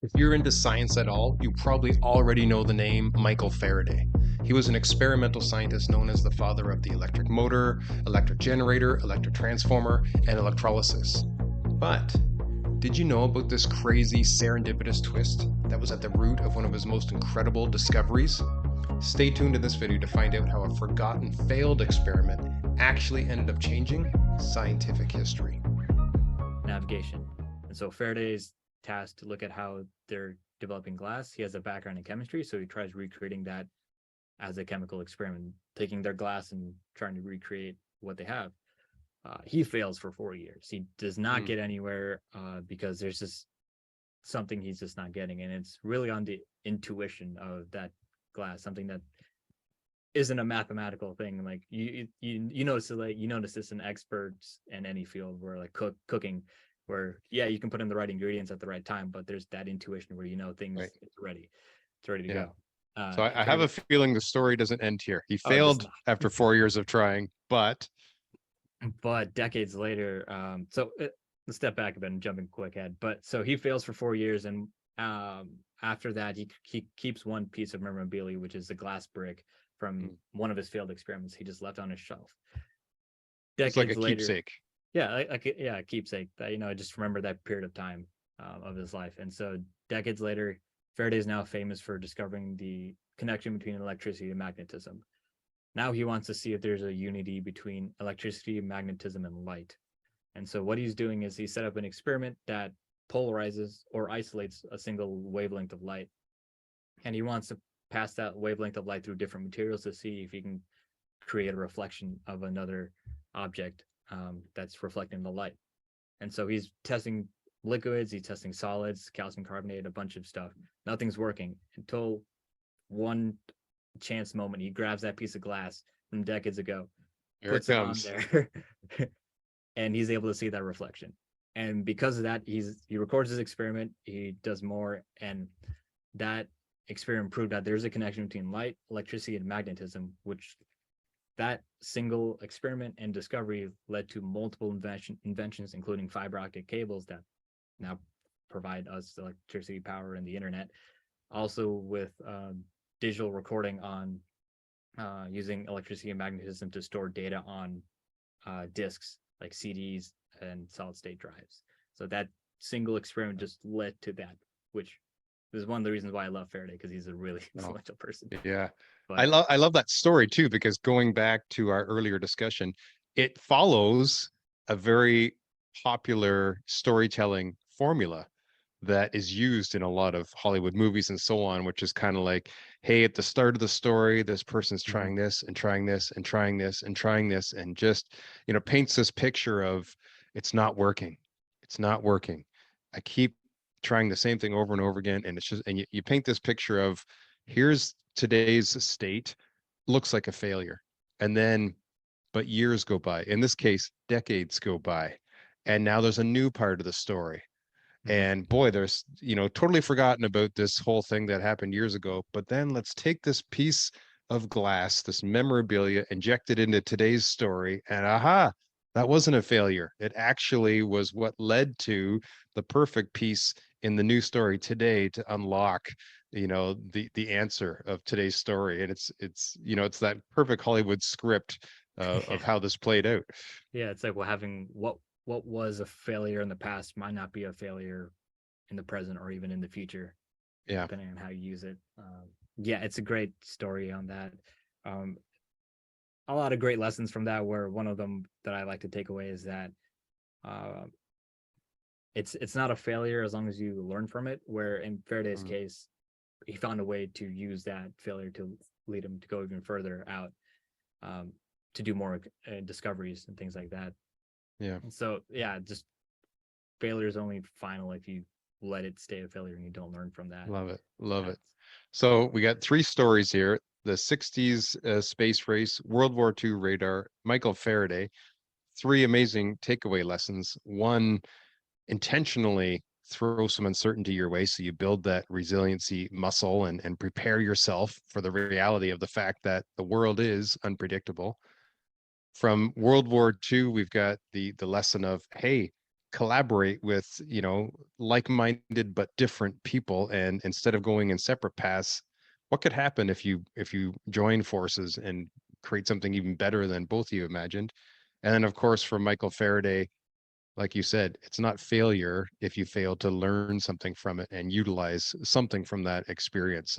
If you're into science at all, you probably already know the name Michael Faraday. He was an experimental scientist known as the father of the electric motor, electric generator, electric transformer, and electrolysis. But did you know about this crazy serendipitous twist that was at the root of one of his most incredible discoveries? Stay tuned to this video to find out how a forgotten failed experiment actually ended up changing scientific history. Navigation. And so Faraday is tasked to look at how they're developing glass. He has a background in chemistry, so he tries recreating that as a chemical experiment, taking their glass and trying to recreate what they have. He fails for 4 years. He does not get anywhere because there's just something he's just not getting, and it's really on the intuition of that glass, something that isn't a mathematical thing. Like you notice this in experts in any field where like cooking, where you can put in the right ingredients at the right time, but there's that intuition where things Right. it's ready to go. So I have a feeling the story doesn't end here. He Oh, it does failed not. after 4 years of trying, but Decades later, let's step back a bit and jumping quick ahead. But so he fails for 4 years, and after that, he keeps one piece of memorabilia, which is a glass brick from one of his failed experiments. He just left on his shelf. it's like a Decades later, keepsake. a keepsake. That I just remember that period of time of his life. And so decades later, Faraday is now famous for discovering the connection between electricity and magnetism. Now he wants to see if there's a unity between electricity, magnetism, and light. And so what he's doing is he set up an experiment that polarizes or isolates a single wavelength of light. And he wants to pass that wavelength of light through different materials to see if he can create a reflection of another object that's reflecting the light. And so he's testing liquids, he's testing solids, calcium carbonate, a bunch of stuff. Nothing's working until one chance moment. He grabs that piece of glass from decades ago, puts it on there, and he's able to see that reflection. And because of that, he records his experiment, he does more, and that experiment proved that there's a connection between light, electricity, and magnetism, which that single experiment and discovery led to multiple inventions, including fiber optic cables that now provide us electricity, power, and the internet. Also with digital recording on using electricity and magnetism to store data on disks like CDs and solid state drives. So that single experiment just led to that, which is one of the reasons why I love Faraday, because he's a really influential person. Yeah. But I love that story too, because going back to our earlier discussion, it follows a very popular storytelling formula that is used in a lot of Hollywood movies and so on, which is kind of like, hey, at the start of the story, this person's trying this and trying this and trying this and trying this, and just, paints this picture of it's not working. It's not working. I keep trying the same thing over and over again. And it's just, and you paint this picture of here's today's state, looks like a failure. And then, but years go by. In this case, decades go by. And now there's a new part of the story. And boy, there's, totally forgotten about this whole thing that happened years ago. But then let's take this piece of glass, this memorabilia, inject it into today's story, and aha, that wasn't a failure. It actually was what led to the perfect piece in the new story today to unlock, the answer of today's story. And it's that perfect Hollywood script of how this played out. yeah, it's like having what was a failure in the past might not be a failure in the present or even in the future, depending on how you use it. It's a great story on that. A lot of great lessons from that, where one of them that I like to take away is that it's not a failure as long as you learn from it, where in Faraday's case, he found a way to use that failure to lead him to go even further out, to do more discoveries and things like that. So just failure is only final if you let it stay a failure and you don't learn from that. Love it. So we got 3 stories here: the 60s space race, World War II radar, Michael Faraday. 3 amazing takeaway lessons. 1, intentionally throw some uncertainty your way so you build that resiliency muscle and prepare yourself for the reality of the fact that the world is unpredictable. From World War II, we've got the lesson of, hey, collaborate with, like-minded but different people, and instead of going in separate paths, what could happen if you join forces and create something even better than both of you imagined? And then of course for Michael Faraday, like you said, it's not failure if you fail to learn something from it and utilize something from that experience.